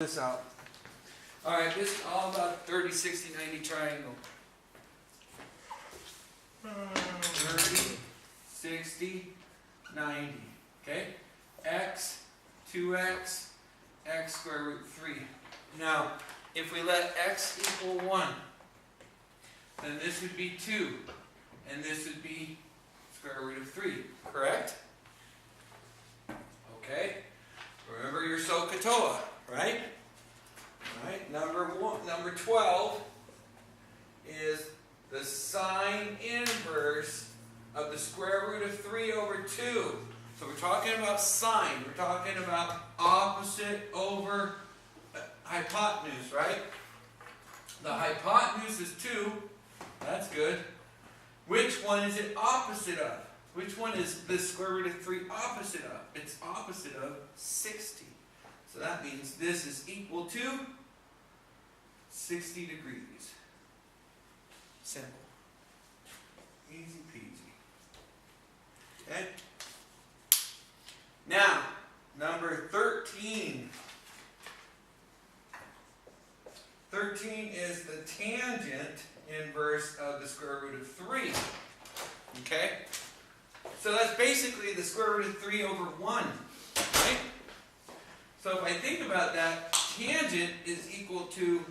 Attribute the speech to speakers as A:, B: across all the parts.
A: This out. Alright, this is all about 30, 60, 90 triangle. 30, 60, 90. Okay? X, 2x, x square root 3. Now, if we let x equal 1, then this would be 2. And this would be square root of 3. Correct? Okay? Remember your SOHCAHTOA, right? Right. Number 12 is the sine inverse of the square root of 3 over 2. So we're talking about sine. We're talking about opposite over hypotenuse, right? The hypotenuse is 2. That's good. Which one is it opposite of? Which one is the square root of 3 opposite of? It's opposite of 60. So that means this is equal to 60 degrees. Simple. Easy peasy. Okay? Now, number 13. 13 is the tangent inverse of the square root of 3. Okay? So that's basically the square root of 3 over 1. Right? So if I think about that, tangent is equal to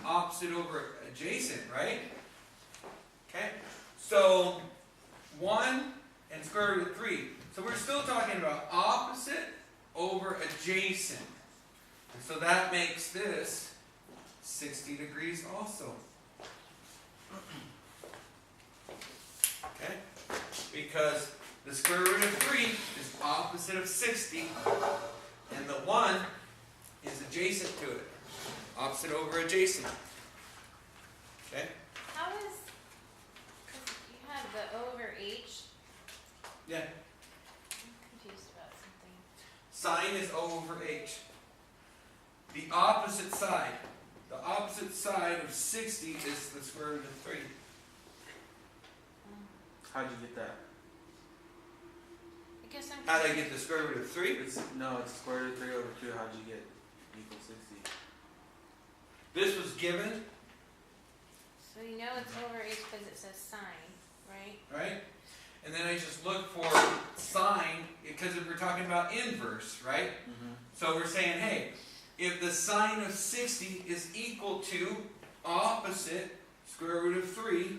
A: opposite over adjacent, right? Okay? So 1 and square root of 3. So we're still talking about opposite over adjacent. And so that makes this 60 degrees also. Okay? Because the square root of 3 is opposite of 60. And the 1 is adjacent to it. Opposite over adjacent. Okay?
B: How is, because you had the O over H.
A: Yeah.
B: I'm confused about something.
A: Sine is O over H. The opposite side. The opposite side of 60 is the square root of 3.
C: How'd you get that?
B: I guess I'm
A: How did I get the square root of 3?
C: It's square root of 3 over 2. How'd you get equal 60?
A: This was given,
B: So you know it's over H because it says sine, right?
A: right? And then I just look for sine, because we're talking about inverse, right?
C: Mm-hmm.
A: So we're saying, hey, if the sine of 60 is equal to opposite square root of 3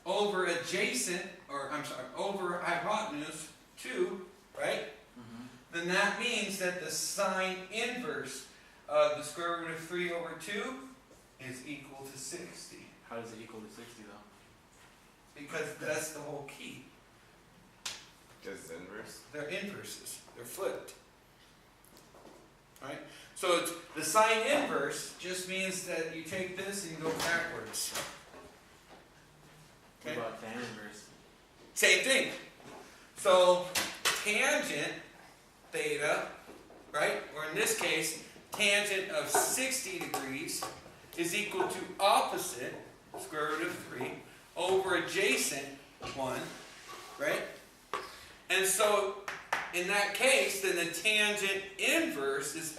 A: over adjacent, or I'm sorry, over hypotenuse 2, right?
C: Mm-hmm.
A: Then that means that the sine inverse of the square root of 3 over 2 is equal to 60.
C: How does it equal to 60 though?
A: Because that's the whole key.
D: Because it's inverse.
A: They're inverses. They're flipped. Right? So it's, the sine inverse just means that you take this and you go backwards.
C: What
A: Okay?
C: about tan inverse?
A: Same thing. So tangent theta, right? Or in this case, tangent of 60 degrees is equal to opposite square root of 3 over adjacent 1, right? And so in that case, then the tangent inverse is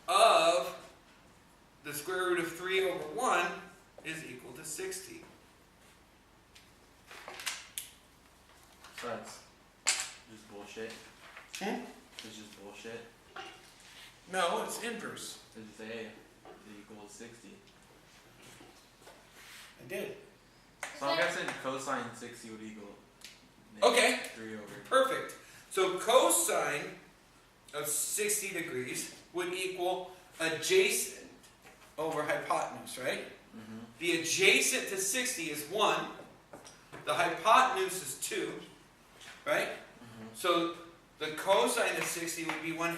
A: of the square root of 3 over 1 is equal to 60.
C: So that's just bullshit. It's just bullshit.
A: No, it's inverse.
C: So just say, hey, it equals 60.
A: I did.
C: So I'm guessing cosine 60 would equal
A: Okay.
C: 3 over.
A: Perfect. So cosine of 60 degrees would equal adjacent over hypotenuse, right?
C: Mm-hmm.
A: The adjacent to 60 is 1. The hypotenuse is 2, right?
C: Mm-hmm.
A: So the cosine of 60 would be 1/2.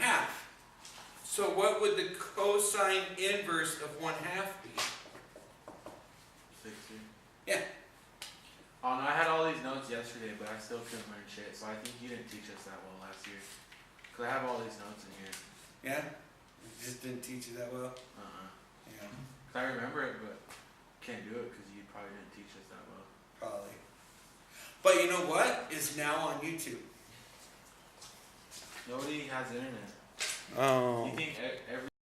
A: So what would the cosine inverse of 1/2 be?
C: 60.
A: Yeah.
C: Oh no, I had all these notes yesterday, but I still couldn't learn shit. So I think you didn't teach us that well last year. Cause I have all these notes in here.
A: Yeah? It just didn't teach you that well? Yeah,
C: Cause I remember it, but can't do it because you probably didn't teach us that well.
A: probably. But you know what? It's now on YouTube.
C: Nobody has internet.
A: Oh.
C: You think